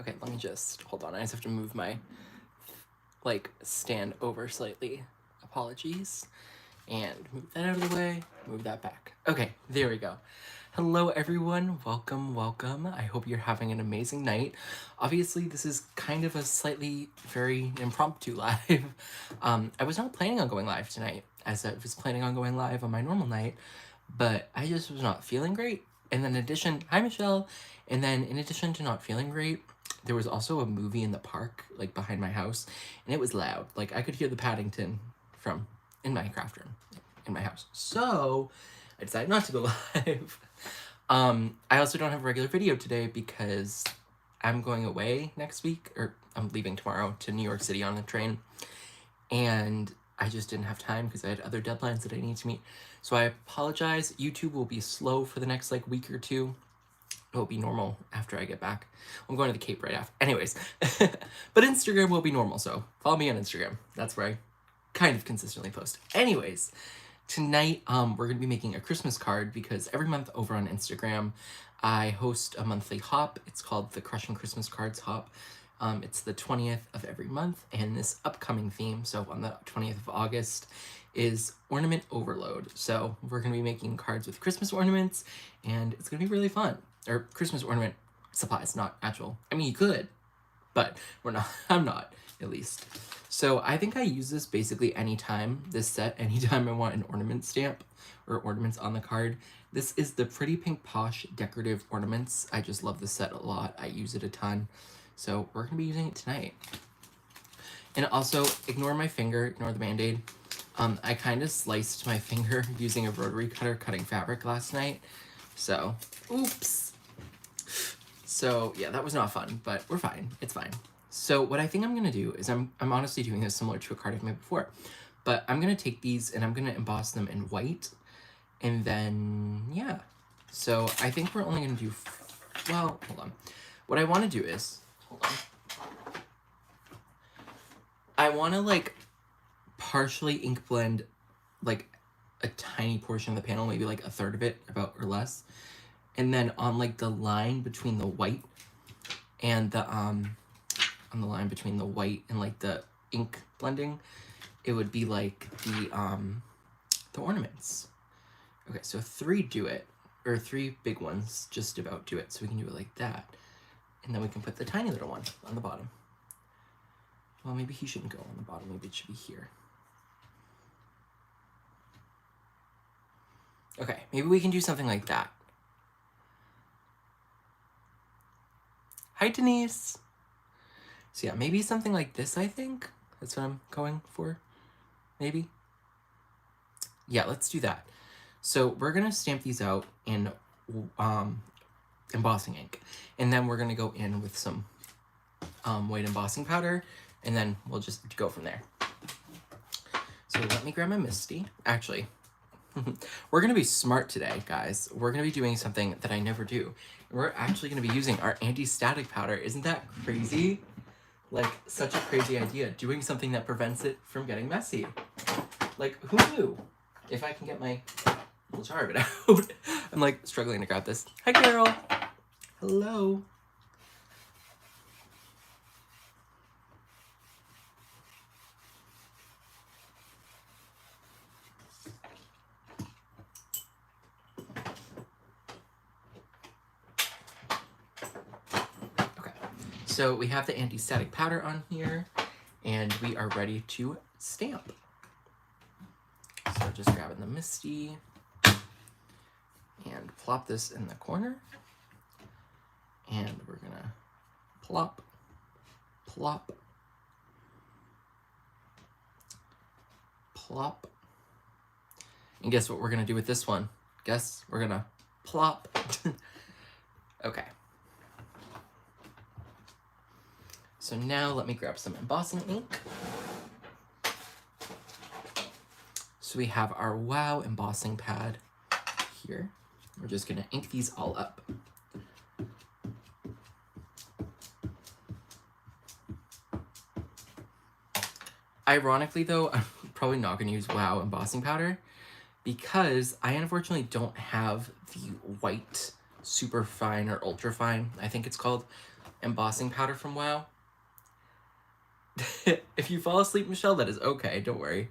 Okay, let me just, hold on. I just have to move my, stand over slightly. Apologies. And move that out of the way, move that back. Okay, there we go. Hello everyone, welcome. I hope you're having an amazing night. Obviously, this is kind of a slightly very impromptu live. I was not planning on going live tonight, as I was planning on going live on my normal night, but I just was not feeling great. And then hi Michelle, and then in addition to not feeling great, there was also a movie in the park, behind my house, and it was loud. I could hear the Paddington from in my craft room in my house. So I decided not to go live. I also don't have a regular video today because I'm going away next week, or I'm leaving tomorrow to New York City on the train. And I just didn't have time because I had other deadlines that I need to meet. So I apologize. YouTube will be slow for the next week or two. It'll be normal after I get back. I'm going to the Cape right after. Anyways, but Instagram will be normal, so follow me on Instagram. That's where I kind of consistently post. Anyways, tonight we're going to be making a Christmas card because every month over on Instagram, I host a monthly hop. It's called the Crushing Christmas Cards Hop. It's the 20th of every month, and this upcoming theme, so on the 20th of August, is Ornament Overload. So we're going to be making cards with Christmas ornaments, and it's going to be really fun. Or Christmas ornament supplies, not actual. I mean, you could, but we're not. I'm not, at least. So I think I use this basically anytime, anytime I want an ornament stamp or ornaments on the card. This is the Pretty Pink Posh Decorative Ornaments. I just love this set a lot. I use it a ton. So we're going to be using it tonight. And also, ignore my finger, ignore the Band-Aid. I kind of sliced my finger using a rotary cutter cutting fabric last night. So, oops. So yeah, that was not fun, but we're fine. It's fine. So what I think I'm gonna do is I'm honestly doing this similar to a card I've made before, but I'm gonna take these and I'm gonna emboss them in white, and then yeah. So I think we're only gonna do, well, hold on. What I want to do is, hold on. I want to partially ink blend a tiny portion of the panel, maybe a third of it, about or less. And then on the line between the white and the on the line between the white and the ink blending, it would be the ornaments. Okay, so 3 do it, or 3 big ones just about do it. So we can do it like that, and then we can put the tiny little one on the bottom. Well, maybe he shouldn't go on the bottom. Maybe it should be here. Okay, maybe we can do something like that. Hi, Denise. So yeah, maybe something like this, I think. That's what I'm going for. Maybe. Yeah, let's do that. So we're going to stamp these out in embossing ink. And then we're going to go in with some white embossing powder. And then we'll just go from there. So let me grab my Misty. Actually, we're going to be smart today, guys. We're going to be doing something that I never do. We're actually going to be using our anti-static powder. Isn't that crazy? Such a crazy idea. Doing something that prevents it from getting messy. Who knew? If I can get my little jar of it out. I'm struggling to grab this. Hi, Carol. Hello. So we have the anti-static powder on here, and we are ready to stamp. So just grabbing the Misty, and plop this in the corner, and we're gonna plop, plop, plop. And guess what we're gonna do with this one? Guess we're gonna plop. Okay. So now let me grab some embossing ink. So we have our Wow embossing pad here. We're just gonna ink these all up. Ironically though, I'm probably not gonna use Wow embossing powder because I unfortunately don't have the white super fine or ultra fine, I think it's called, embossing powder from WoW. If you fall asleep, Michelle, that is okay. Don't worry.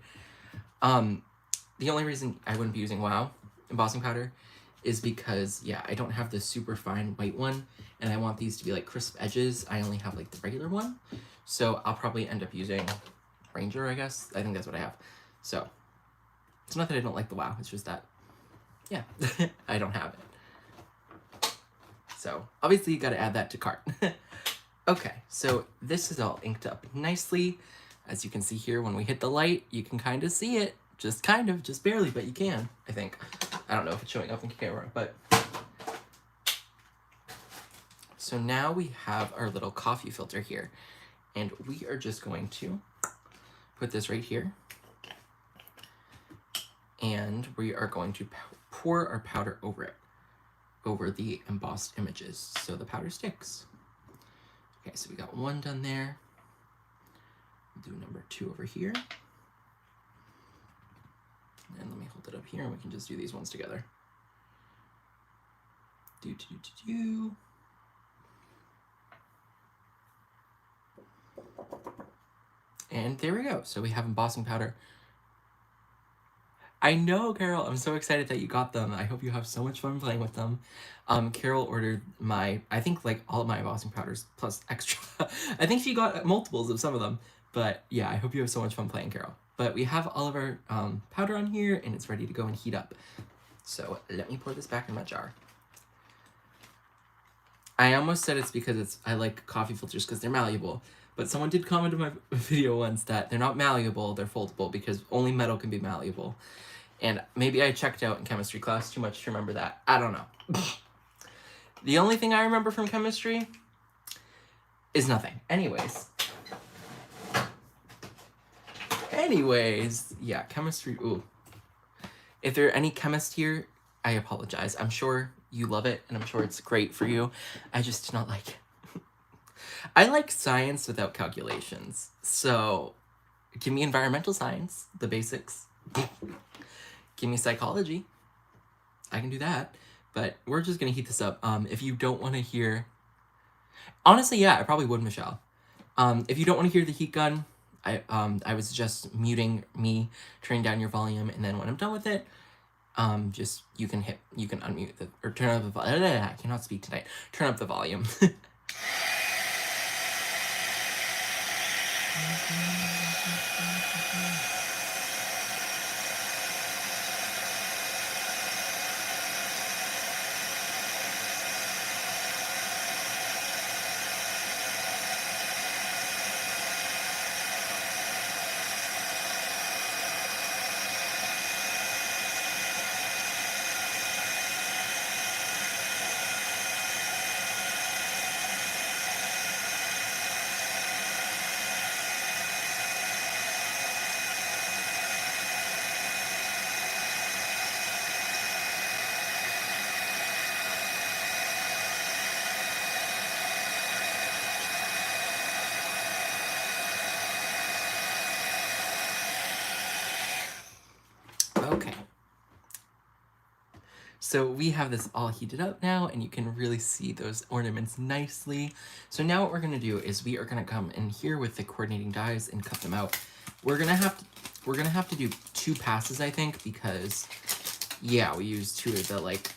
The only reason I wouldn't be using WoW embossing powder is because, yeah, I don't have the super fine white one, and I want these to be like crisp edges. I only have like the regular one, so I'll probably end up using Ranger, I guess. I think that's what I have. So it's not that I don't like the WoW, it's just that, yeah, I don't have it. So obviously you gotta add that to cart. Okay, so this is all inked up nicely. As you can see here, when we hit the light, you can kind of see it. Just kind of, just barely, but you can, I think. I don't know if it's showing up in camera, but... So now we have our little coffee filter here. And we are just going to put this right here. And we are going to pour our powder over it, over the embossed images, so the powder sticks. Okay, so we got one done there. We'll do number 2 over here. And let me hold it up here and we can just do these ones together. Do. And there we go. So we have embossing powder. I know, Carol, I'm so excited that you got them. I hope you have so much fun playing with them. Carol ordered I think like all of my embossing powders plus extra. I think she got multiples of some of them, but yeah, I hope you have so much fun playing, Carol. But we have all of our powder on here and it's ready to go and heat up. So let me pour this back in my jar. I almost said it's because I like coffee filters because they're malleable, but someone did comment in my video once that they're not malleable, they're foldable because only metal can be malleable. And maybe I checked out in chemistry class too much to remember that. I don't know. The only thing I remember from chemistry is nothing. Anyways, yeah, chemistry, ooh. If there are any chemists here, I apologize. I'm sure you love it, and I'm sure it's great for you. I just do not like it. I like science without calculations. So, give me environmental science, the basics. Give me psychology. I can do that. But we're just gonna heat this up. If you don't want to hear... Honestly, yeah, I probably would, Michelle. If you don't want to hear the heat gun, I was just muting me, turning down your volume, and then when I'm done with it, just you can unmute or turn up the volume. I cannot speak tonight. Turn up the volume. Okay. So we have this all heated up now, and you can really see those ornaments nicely. So now what we're gonna do is we are gonna come in here with the coordinating dies and cut them out. We're gonna have to do 2 passes, I think, because yeah, we use 2 of the like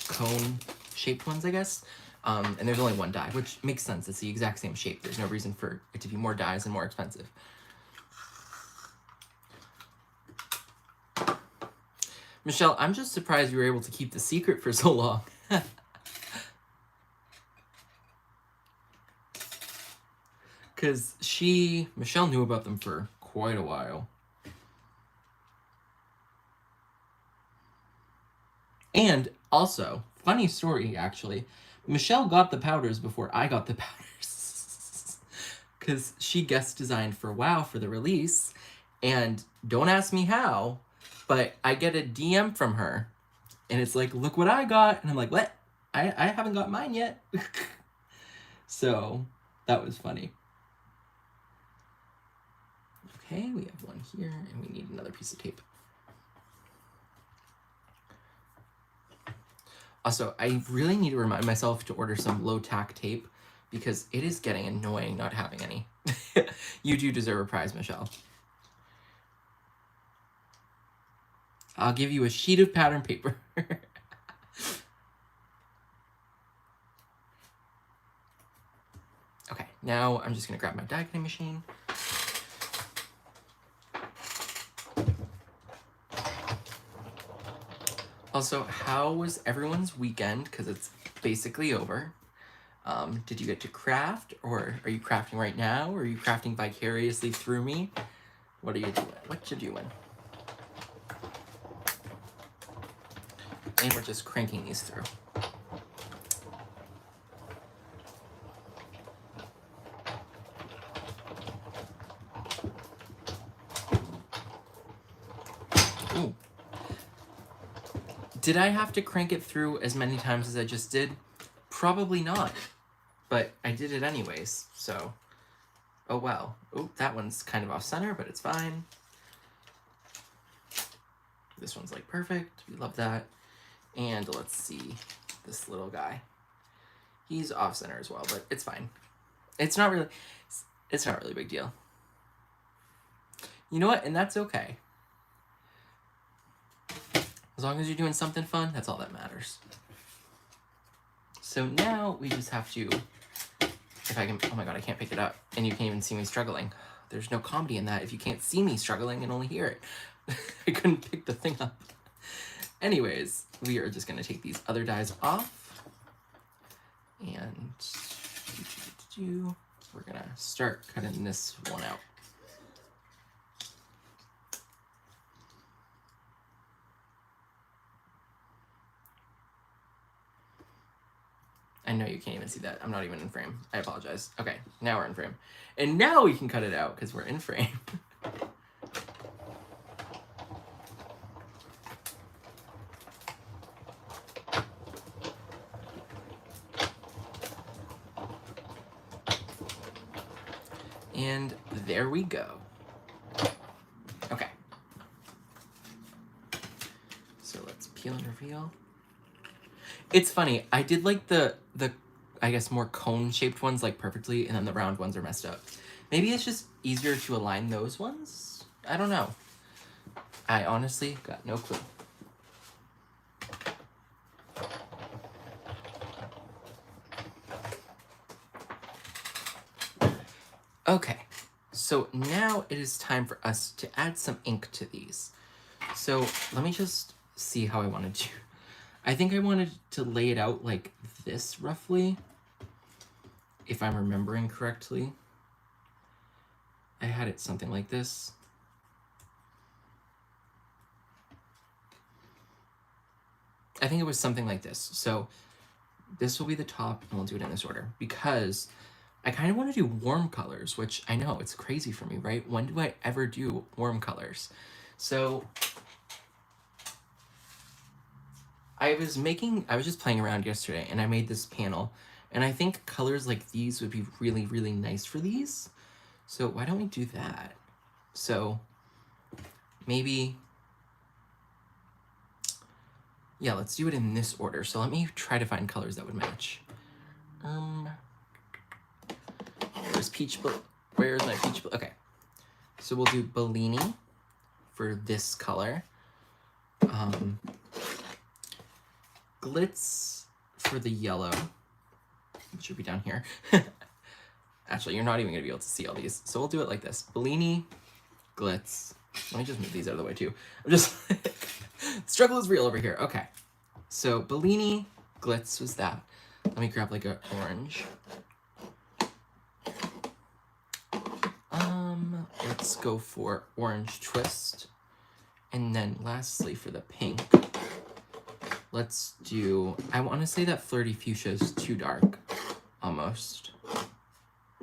cone shaped ones, I guess. And there's only 1 die, which makes sense. It's the exact same shape. There's no reason for it to be more dies and more expensive. Michelle, I'm just surprised you were able to keep the secret for so long. Because Michelle knew about them for quite a while. And also, funny story, actually, Michelle got the powders before I got the powders. Because she guest designed for WoW for the release, and don't ask me how, but I get a DM from her, and it's like, look what I got. And I'm like, what? I haven't got mine yet. So, that was funny. Okay, we have 1 here, and we need another piece of tape. Also, I really need to remind myself to order some low-tack tape, because it is getting annoying not having any. You do deserve a prize, Michelle. I'll give you a sheet of pattern paper. Okay, now I'm just gonna grab my die cutting machine. Also, how was everyone's weekend? Because it's basically over. Did you get to craft, or are you crafting right now, or are you crafting vicariously through me? What are you doing? What you doing? And we're just cranking these through. Ooh. Did I have to crank it through as many times as I just did? Probably not, but I did it anyways, so oh well. Oh, that one's kind of off center, but it's fine. This one's like perfect. We love that. And let's see this little guy. He's off center as well, but it's fine. It's not really a big deal. You know what? And that's okay. As long as you're doing something fun, that's all that matters. So now we just have to, if I can, oh my god, I can't pick it up. And you can't even see me struggling. There's no comedy in that if you can't see me struggling and only hear it. I couldn't pick the thing up. Anyways, we are just gonna take these other dies off. And we're gonna start cutting this one out. I know you can't even see that. I'm not even in frame. I apologize. Okay, now we're in frame. And now we can cut it out because we're in frame. And there we go. Okay. So let's peel and reveal. It's funny, I did like the I guess more cone-shaped ones like perfectly, and then the round ones are messed up. Maybe it's just easier to align those ones? I don't know. I honestly got no clue. Okay, so now it is time for us to add some ink to these. So let me just see how I wanted to. I think I wanted to lay it out like this roughly, if I'm remembering correctly. I had it something like this. I think it was something like this. So this will be the top, and we'll do it in this order because I kind of want to do warm colors, which I know it's crazy for me, right? When do I ever do warm colors? So I was just playing around yesterday and I made this panel, and I think colors like these would be really, really nice for these. So why don't we do that? So maybe, yeah, let's do it in this order. So let me try to find colors that would match. Where's peach blue? Where's my peach blue? Okay. So we'll do Bellini for this color. Glitz for the yellow, which should be down here. Actually, you're not even gonna be able to see all these. So we'll do it like this. Bellini, Glitz. Let me just move these out of the way too. I'm just, struggle is real over here. Okay. So Bellini, Glitz was that. Let me grab like an orange. Let's go for orange twist. And then lastly for the pink, let's do, I want to say that Flirty Fuchsia is too dark, almost.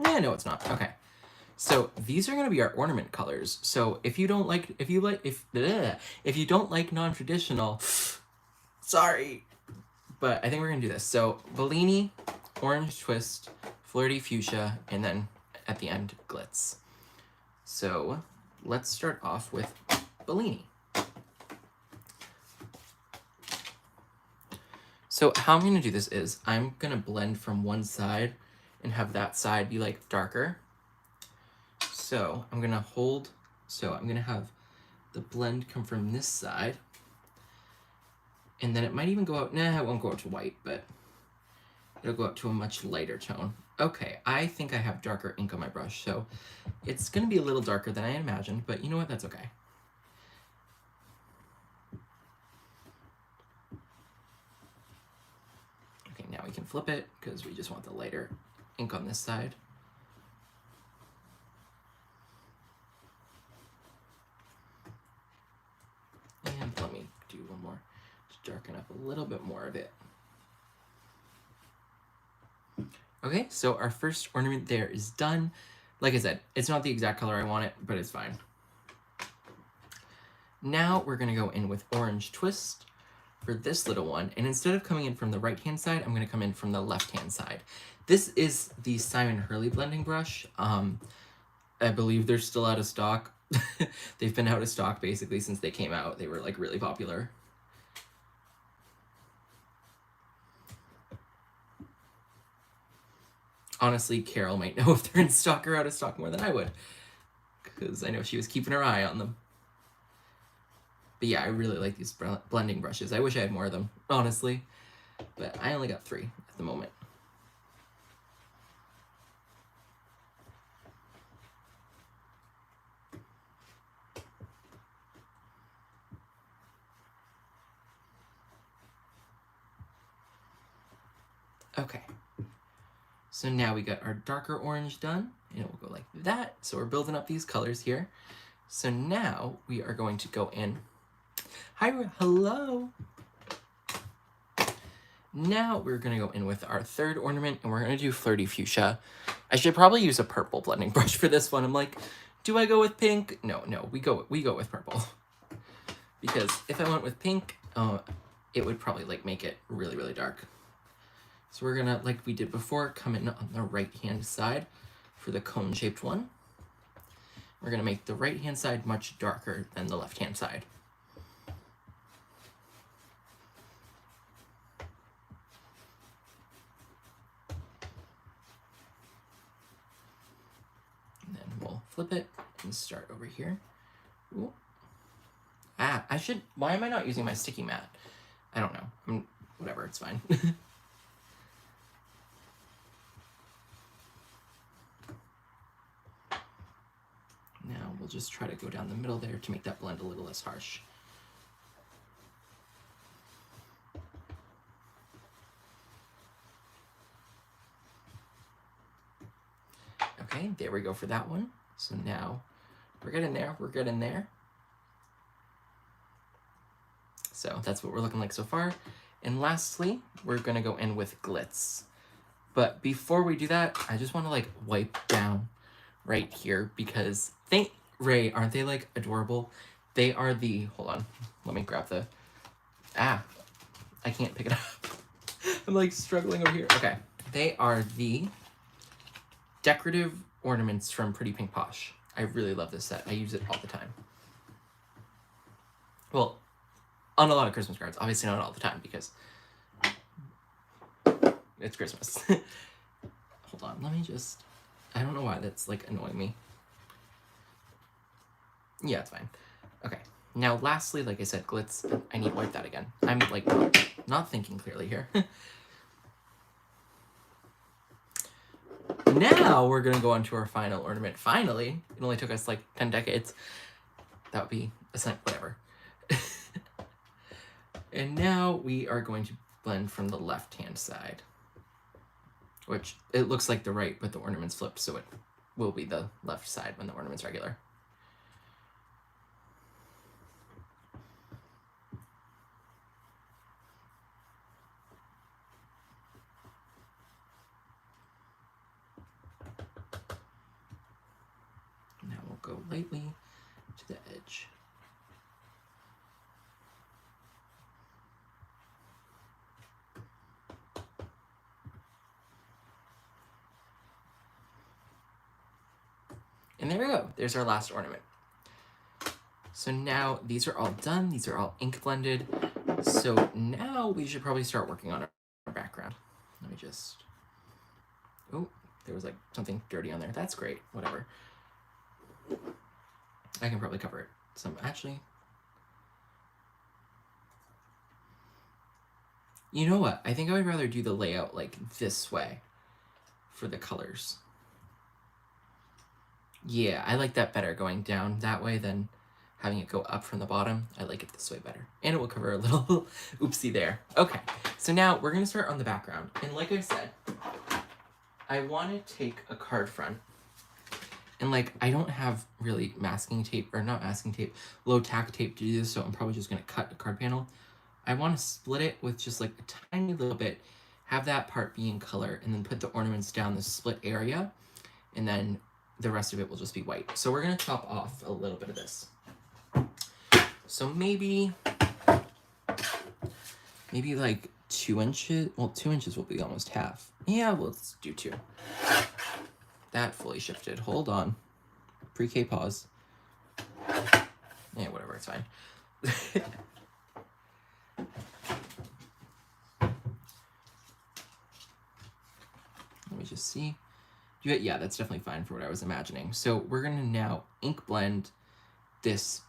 Yeah, no, it's not. Okay. So these are going to be our ornament colors. So if you don't like, if you don't like non-traditional, sorry, but I think we're going to do this. So Bellini, orange twist, Flirty Fuchsia, and then at the end, Glitz. So let's start off with Bellini. So how I'm going to do this is I'm going to blend from one side and have that side be like darker. So I'm gonna have the blend come from this side, and then it might even go out, nah, it won't go out to white, but it'll go out to a much lighter tone. Okay, I think I have darker ink on my brush, so it's gonna be a little darker than I imagined, but you know what, that's okay. Okay, now we can flip it, because we just want the lighter ink on this side. And let me do one more to darken up a little bit more of it. Okay, so our first ornament there is done. Like I said, it's not the exact color I want it, but it's fine. Now we're gonna go in with Orange Twist for this little one, and instead of coming in from the right-hand side, I'm gonna come in from the left-hand side. This is the Simon Hurley blending brush. I believe they're still out of stock. They've been out of stock basically since they came out. They were like really popular. Honestly, Carol might know if they're in stock or out of stock more than I would, because I know she was keeping her eye on them. But yeah, I really like these blending brushes. I wish I had more of them, honestly, but I only got 3 at the moment. Okay, so now we got our darker orange done, and it will go like that. So we're building up these colors here. So now we are going to go in. Hello. Now we're gonna go in with our third ornament, and we're gonna do Flirty Fuchsia. I should probably use a purple blending brush for this one. I'm like, do I go with pink? No, we go with purple. Because if I went with pink, it would probably like make it really, really dark. So we're gonna, like we did before, come in on the right-hand side for the cone-shaped one. We're gonna make the right-hand side much darker than the left-hand side. And then we'll flip it and start over here. Ooh. Why am I not using my sticky mat? I don't know. Whatever, it's fine. Now we'll just try to go down the middle there to make that blend a little less harsh. Okay, there we go for that one. So now we're getting there. So that's what we're looking like so far. And lastly, we're gonna go in with Glitz. But before we do that, I just wanna like wipe down right here because Ray, aren't they like adorable? They are the, hold on, let me grab the, I can't pick it up. I'm like struggling over here. Okay, they are the decorative ornaments from Pretty Pink Posh. I really love this set. I use it all the time. Well, on a lot of Christmas cards. Obviously not all the time because it's Christmas. Hold on, let me just, I don't know why that's like annoying me. Yeah, it's fine. Okay, now lastly, like I said, Glitz, I need to wipe that again. I'm like not thinking clearly here. Now we're gonna go on to our final ornament. Finally, it only took us like 10 decades. That would be a sign, whatever. And now we are going to blend from the left-hand side, which it looks like the right, but the ornament's flipped, so it will be the left side when the ornament's regular. Now we'll go lightly to the edge. And there we go. There's our last ornament. So now these are all done. These are all ink blended. So now we should probably start working on our background. Let me just, oh, there was like something dirty on there. That's great. Whatever. I can probably cover it. Some actually. You know what? I think I would rather do the layout like this way for the colors. Yeah, I like that better, going down that way than having it go up from the bottom. I like it this way better. And it will cover a little oopsie there. Okay, so now we're going to start on the background. And like I said, I want to take a card front. And like, I don't have really masking tape, or not masking tape, low tack tape to do this, so I'm probably just going to cut a card panel. I want to split it with just like a tiny little bit, have that part be in color, and then put the ornaments down the split area, and then the rest of it will just be white. So we're going to chop off a little bit of this. So maybe like 2 inches. Well, 2 inches will be almost half. Yeah, well, let's do 2. That fully shifted. Hold on. Pre-K pause. Yeah, whatever, it's fine. Let me just see. Yeah, that's definitely fine for what I was imagining. So we're going to now ink blend this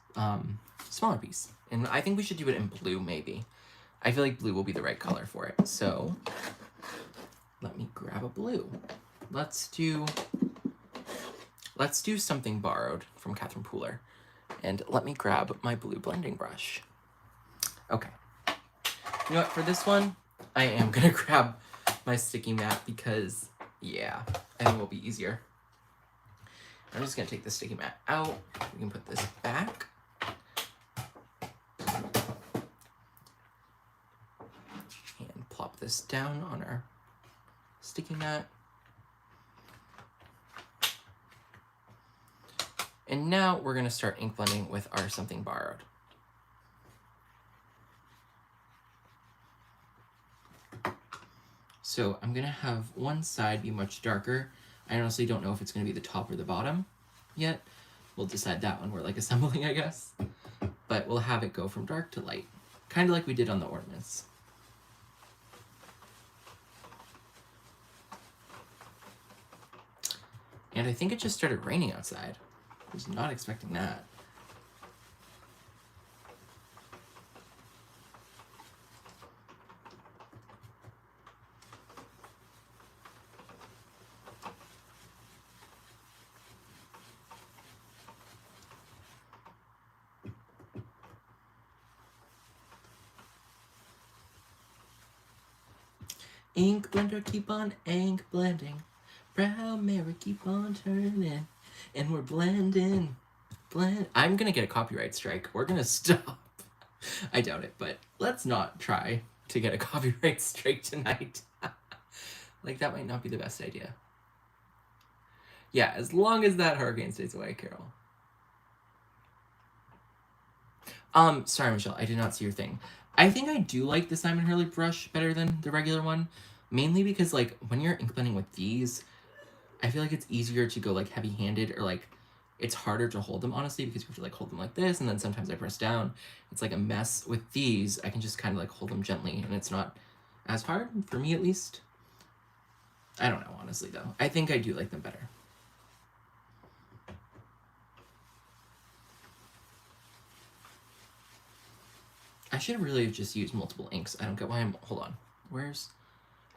smaller piece. And I think we should do it in blue, maybe. I feel like blue will be the right color for it. So let me grab a blue. Let's do Something Borrowed from Catherine Pooler. And let me grab my blue blending brush. Okay. You know what? For this one, I am going to grab my sticky mat because, yeah, I think it will be easier. I'm just going to take the sticky mat out. We can put this back. And plop this down on our sticky mat. And now we're going to start ink blending with our Something Borrowed. So I'm going to have one side be much darker. I honestly don't know if it's going to be the top or the bottom yet. We'll decide that when we're like assembling, I guess. But we'll have it go from dark to light, kind of like we did on the ornaments. And I think it just started raining outside. I was not expecting that. Ink blender, keep on ink blending. Brown mirror, keep on turning. And we're blending. I'm gonna get a copyright strike. We're gonna stop. I doubt it, but let's not try to get a copyright strike tonight. Like, that might not be the best idea. Yeah, as long as that hurricane stays away, Carol. Sorry, Michelle, I did not see your thing. I think I do like the Simon Hurley brush better than the regular one, mainly because, like, when you're ink blending with these, I feel like it's easier to go, like, heavy-handed, or, like, it's harder to hold them, honestly, because you have to, like, hold them like this, and then sometimes I press down. It's, like, a mess. With these, I can just kind of, like, hold them gently, and it's not as hard, for me at least. I don't know, honestly, though. I think I do like them better. I should really have just used multiple inks. I don't get why I'm... Hold on. Where's...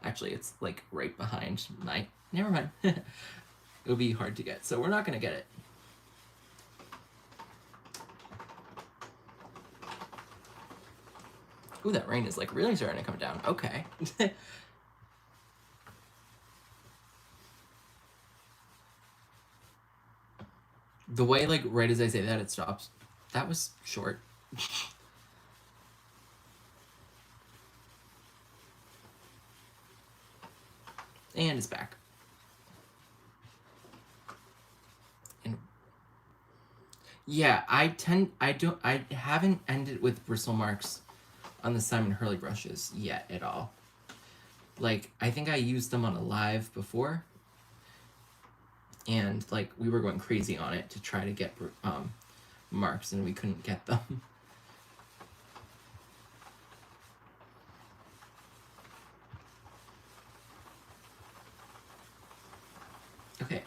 Actually, it's, like, right behind my... Never mind. It would be hard to get, so we're not going to get it. Ooh, that rain is, like, really starting to come down. Okay. The way, like, right as I say that, it stops. That was short. And it's back. And yeah, I haven't ended with bristle marks on the Simon Hurley brushes yet at all. Like, I think I used them on a live before, and like we were going crazy on it to try to get marks, and we couldn't get them.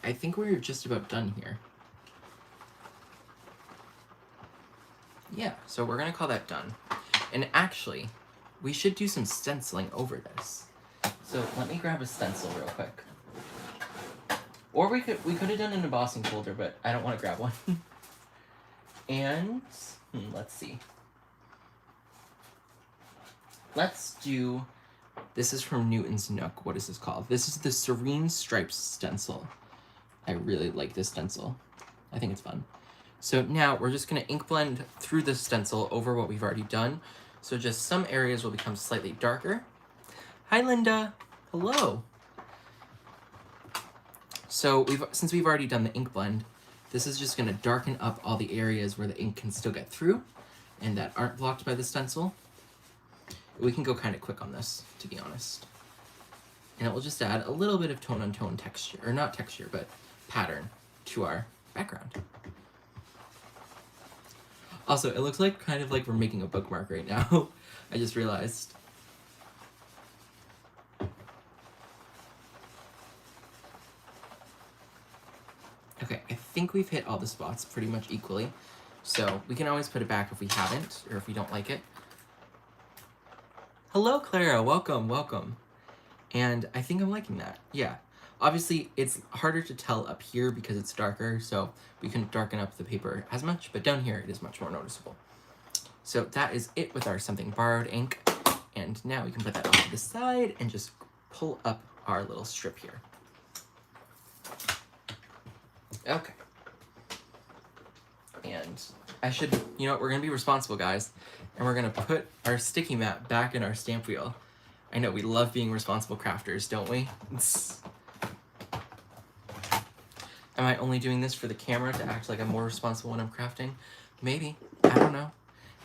I think we're just about done here. Yeah, so we're gonna call that done. And actually, we should do some stenciling over this. So let me grab a stencil real quick. Or we could have done an embossing folder, but I don't want to grab one. And let's see. Let's do, this is from Newton's Nook. What is this called? This is the Serene Stripes stencil. I really like this stencil. I think it's fun. So now we're just going to ink blend through the stencil over what we've already done. So just some areas will become slightly darker. Hi, Linda. Hello. So since we've already done the ink blend, this is just going to darken up all the areas where the ink can still get through and that aren't blocked by the stencil. We can go kind of quick on this, to be honest. And it will just add a little bit of tone-on-tone texture, or not texture, but pattern to our background. Also, it looks like kind of like we're making a bookmark right now. I just realized. Okay, I think we've hit all the spots pretty much equally. So we can always put it back if we haven't, or if we don't like it. Hello, Clara. Welcome, welcome. And I think I'm liking that. Yeah. Obviously, it's harder to tell up here because it's darker, so we can darken up the paper as much, but down here it is much more noticeable. So that is it with our Something Borrowed ink. And now we can put that off to the side and just pull up our little strip here. Okay. And I should, you know what, we're going to be responsible, guys. And we're going to put our sticky mat back in our stamp wheel. I know, we love being responsible crafters, don't we? Am I only doing this for the camera to act like I'm more responsible when I'm crafting? Maybe. I don't know.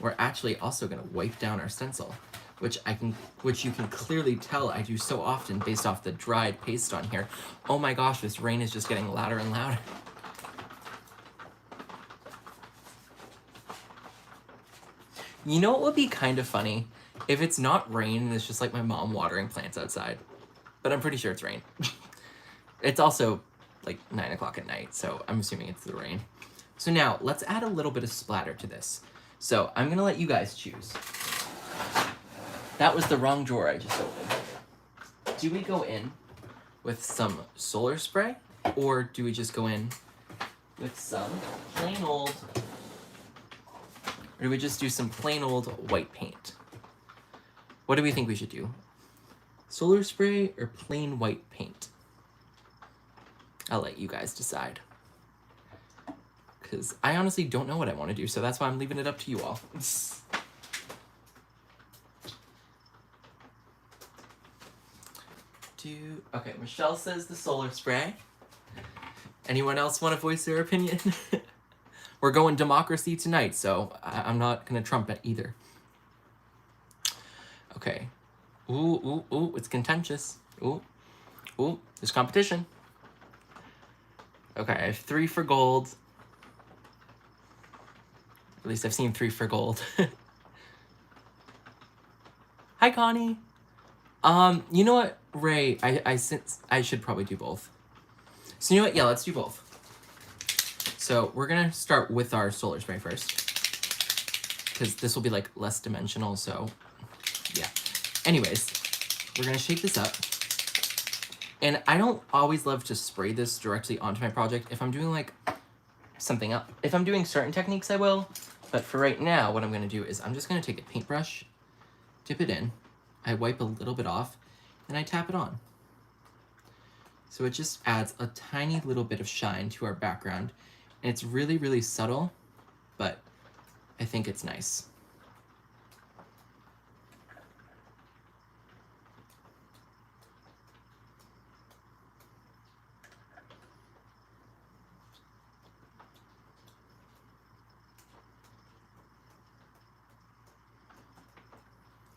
We're actually also going to wipe down our stencil, which you can clearly tell I do so often based off the dried paste on here. Oh my gosh, this rain is just getting louder and louder. You know what would be kind of funny? If it's not rain and it's just like my mom watering plants outside. But I'm pretty sure it's rain. It's also like 9 o'clock at night, so I'm assuming it's the rain. So now, let's add a little bit of splatter to this. So I'm gonna let you guys choose. That was the wrong drawer I just opened. Do we go in with some solar spray, or do we just go in with some plain old, or do we just do some plain old white paint? What do we think we should do? Solar spray or plain white paint? I'll let you guys decide. Because I honestly don't know what I want to do, so that's why I'm leaving it up to you all. Okay, Michelle says the solar spray. Anyone else want to voice their opinion? We're going democracy tonight, so I'm not going to trump it either. Okay. Ooh, it's contentious. Ooh, there's competition. Okay, I have 3 for gold. At least I've seen 3 for gold. Hi, Connie. You know what, Ray? I should probably do both. So you know what? Yeah, let's do both. So we're gonna start with our solar spray first, because this will be like less dimensional. So yeah. Anyways, we're gonna shake this up. And I don't always love to spray this directly onto my project. If I'm doing like something else, if I'm doing certain techniques, I will. But for right now, what I'm gonna do is I'm just gonna take a paintbrush, dip it in, I wipe a little bit off, and I tap it on. So it just adds a tiny little bit of shine to our background. And it's really, really subtle, but I think it's nice.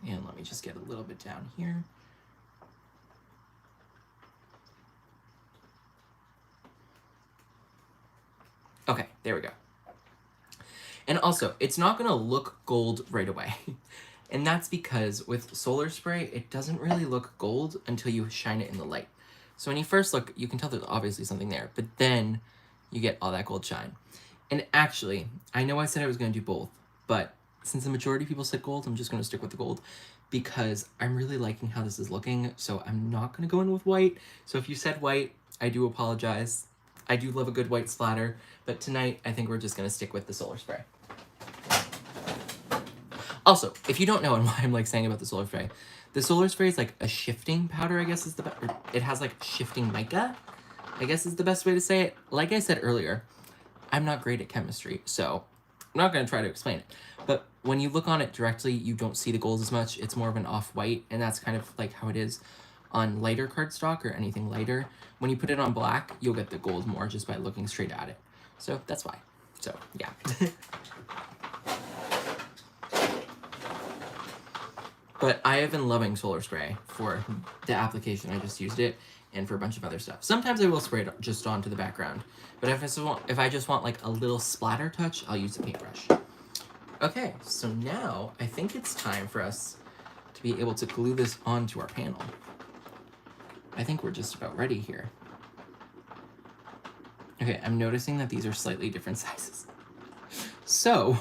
And let me just get a little bit down here. Okay, there we go. And also, it's not gonna look gold right away. And that's because with solar spray, it doesn't really look gold until you shine it in the light. So when you first look, you can tell there's obviously something there, but then you get all that gold shine. And actually, I know I said I was going to do both, but since the majority of people said gold, I'm just going to stick with the gold because I'm really liking how this is looking, so I'm not going to go in with white. So if you said white, I do apologize. I do love a good white splatter, but tonight I think we're just going to stick with the solar spray. Also, if you don't know and why I'm like saying about the solar spray is like a shifting powder, I guess is it has like shifting mica, I guess is the best way to say it. Like I said earlier, I'm not great at chemistry, so I'm not going to try to explain it. But when you look on it directly, you don't see the gold as much. It's more of an off-white, and that's kind of like how it is on lighter cardstock or anything lighter. When you put it on black, you'll get the gold more just by looking straight at it. So that's why. So, yeah. But I have been loving solar spray for the application. I just used it and for a bunch of other stuff. Sometimes I will spray it just onto the background. But if I just want like a little splatter touch, I'll use a paintbrush. Okay, so now I think it's time for us to be able to glue this onto our panel. I think we're just about ready here. Okay, I'm noticing that these are slightly different sizes. So,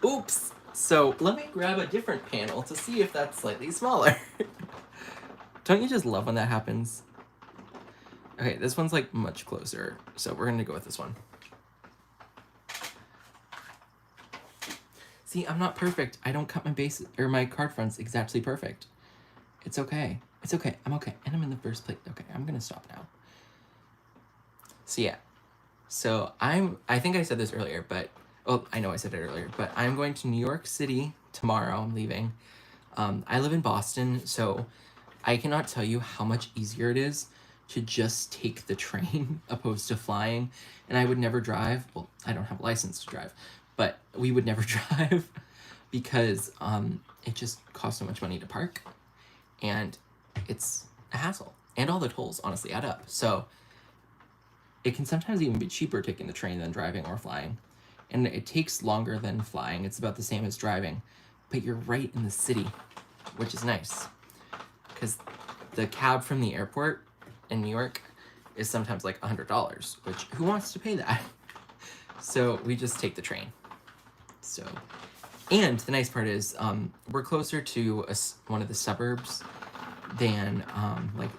oops. So let me grab a different panel to see if that's slightly smaller. Don't you just love when that happens? Okay, this one's like much closer, so we're gonna go with this one. See, I'm not perfect. I don't cut my base or my card fronts exactly perfect. It's okay. It's okay. I'm okay. And I'm in the first place. Okay, I'm gonna stop now. So yeah. So I think I said this earlier, but I know I said it earlier, but I'm going to New York City tomorrow. I'm leaving. I live in Boston, so I cannot tell you how much easier it is to just take the train opposed to flying. And I would never drive. Well, I don't have a license to drive, but we would never drive because it just costs so much money to park, and it's a hassle. And all the tolls honestly add up. So it can sometimes even be cheaper taking the train than driving or flying. And it takes longer than flying. It's about the same as driving. But you're right in the city, which is nice. Because the cab from the airport in New York is sometimes like $100, which who wants to pay that? So we just take the train. So, and the nice part is we're closer to one of the suburbs than like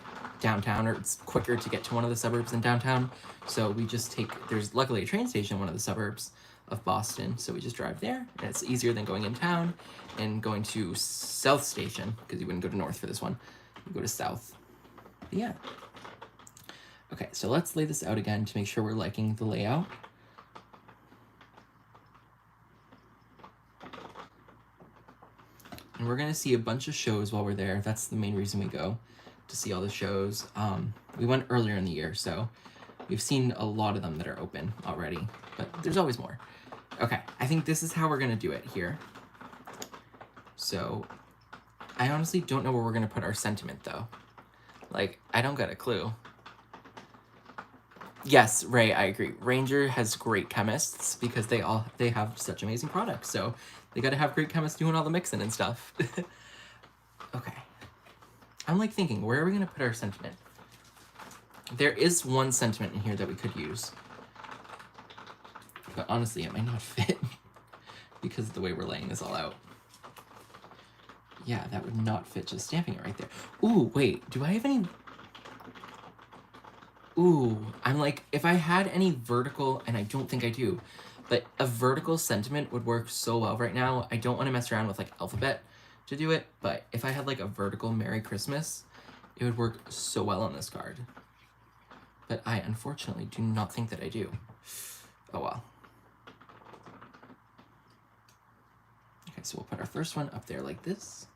downtown, or it's quicker to get to one of the suburbs than downtown. So we just there's luckily a train station in one of the suburbs of Boston, so we just drive there, and it's easier than going in town and going to South Station, because you wouldn't go to North for this one, you go to South. But yeah. Okay, so let's lay this out again to make sure we're liking the layout. And we're gonna see a bunch of shows while we're there. That's the main reason we go, to see all the shows. We went earlier in the year, so we've seen a lot of them that are open already, but there's always more. Okay, I think this is how we're gonna do it here. So, I honestly don't know where we're gonna put our sentiment though. Like, I don't got a clue. Yes, Ray, I agree. Ranger has great chemists because they have such amazing products, so they gotta have great chemists doing all the mixing and stuff. Okay. I'm like thinking, where are we gonna put our sentiment? There is one sentiment in here that we could use. But honestly, it might not fit because of the way we're laying this all out. Yeah, that would not fit just stamping it right there. Ooh, wait, do I have any... Ooh, I'm like, if I had any vertical, and I don't think I do, but a vertical sentiment would work so well right now. I don't want to mess around with like alphabet to do it, but if I had like a vertical Merry Christmas, it would work so well on this card. But I unfortunately do not think that I do. Oh well. Okay, so we'll put our first one up there like this.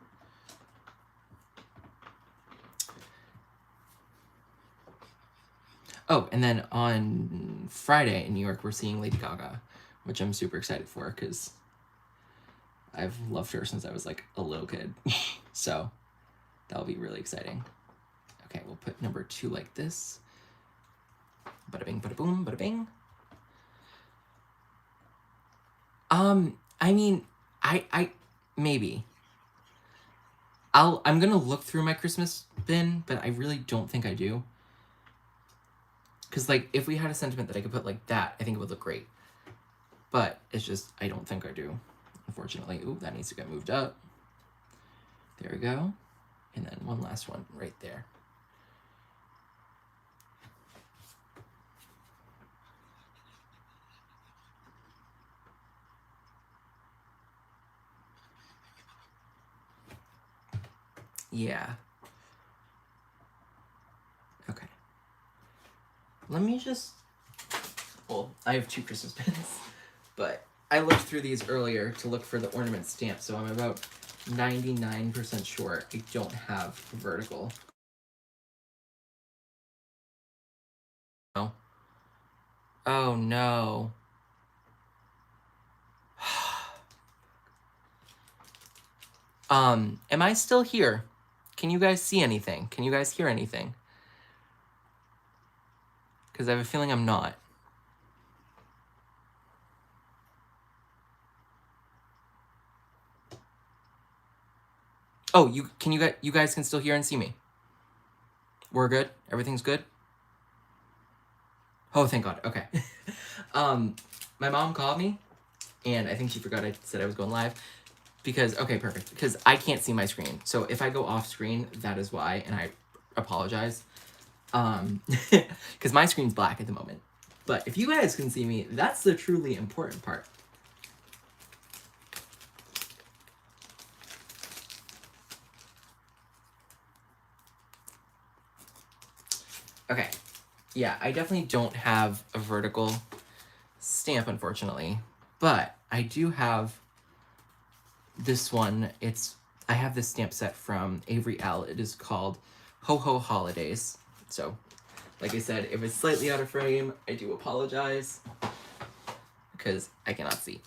Oh, and then on Friday in New York, we're seeing Lady Gaga, which I'm super excited for because I've loved her since I was like a little kid. So that'll be really exciting. Okay, we'll put number 2 like this. Bada bing, bada boom, bada bing. I mean, I maybe. I'm gonna look through my Christmas bin, but I really don't think I do. Because, like, if we had a sentiment that I could put like that, I think it would look great. But it's just, I don't think I do, unfortunately. Ooh, that needs to get moved up. There we go. And then one last one right there. Yeah. Okay. Let me just... Well, I have 2 Christmas pins, but I looked through these earlier to look for the ornament stamp, so I'm about 99% sure I don't have vertical. No. Oh, no. Am I still here? Can you guys see anything? Can you guys hear anything? Because I have a feeling I'm not. Oh, you guys can still hear and see me? We're good? Everything's good? Oh, thank God. Okay. My mom called me, and I think she forgot I said I was going live. Because, okay, perfect. Because I can't see my screen. So if I go off screen, that is why, and I apologize. Because my screen's black at the moment. But if you guys can see me, that's the truly important part. Okay. Yeah, I definitely don't have a vertical stamp, unfortunately. But I do have this one. I have this stamp set from Avery L. It is called Ho Ho Holidays. So, like I said, if it's slightly out of frame, I do apologize. Because I cannot see.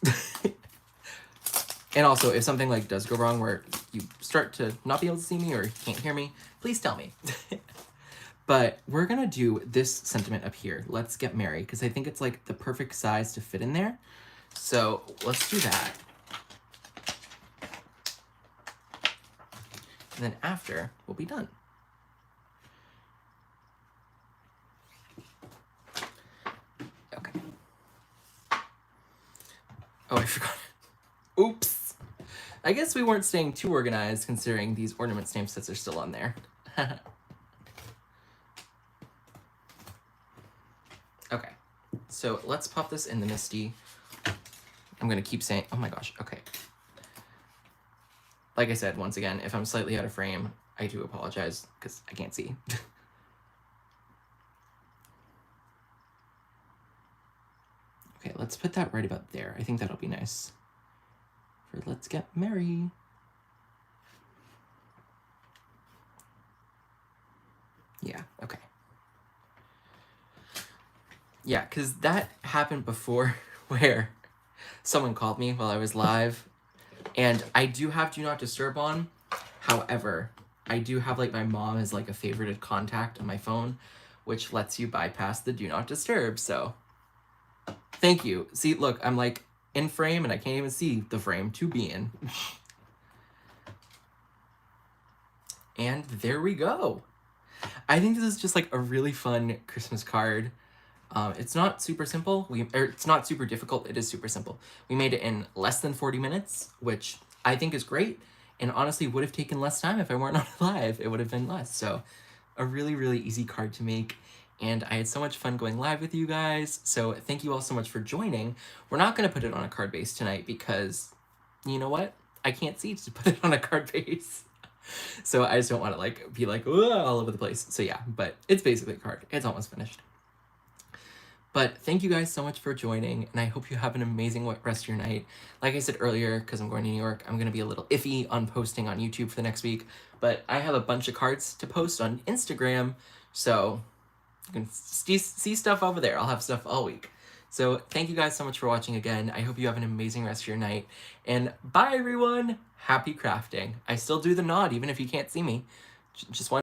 And also, if something like does go wrong where you start to not be able to see me or can't hear me, please tell me. But we're gonna do this sentiment up here. Let's get married, because I think it's like the perfect size to fit in there. So let's do that. And then after, we'll be done. Okay. Oh, I forgot. Oops. I guess we weren't staying too organized considering these ornament stamp sets are still on there. Okay, so let's pop this in the Misty. I'm gonna keep saying, oh my gosh, okay. Like I said, once again, if I'm slightly out of frame, I do apologize because I can't see. Okay, let's put that right about there. I think that'll be nice. For let's get merry. Yeah, okay. Yeah, because that happened before where someone called me while I was live. And I do have Do Not Disturb on. However, I do have like my mom as like a favorited contact on my phone, which lets you bypass the Do Not Disturb. So thank you. See, look, I'm like in frame and I can't even see the frame to be in. And there we go. I think this is just like a really fun Christmas card. It's not super simple. It's not super difficult. It is super simple. We made it in less than 40 minutes, which I think is great. And honestly, would have taken less time if I weren't on live. It would have been less. So a really, really easy card to make. And I had so much fun going live with you guys. So thank you all so much for joining. We're not going to put it on a card base tonight because, you know what? I can't see to put it on a card base. So I just don't want to like be like all over the place. So yeah, but it's basically a card. It's almost finished. But thank you guys so much for joining, and I hope you have an amazing rest of your night. Like I said earlier, because I'm going to New York, I'm going to be a little iffy on posting on YouTube for the next week, but I have a bunch of cards to post on Instagram, so you can see stuff over there. I'll have stuff all week. So thank you guys so much for watching again. I hope you have an amazing rest of your night, and bye everyone! Happy crafting. I still do the nod even if you can't see me. Just want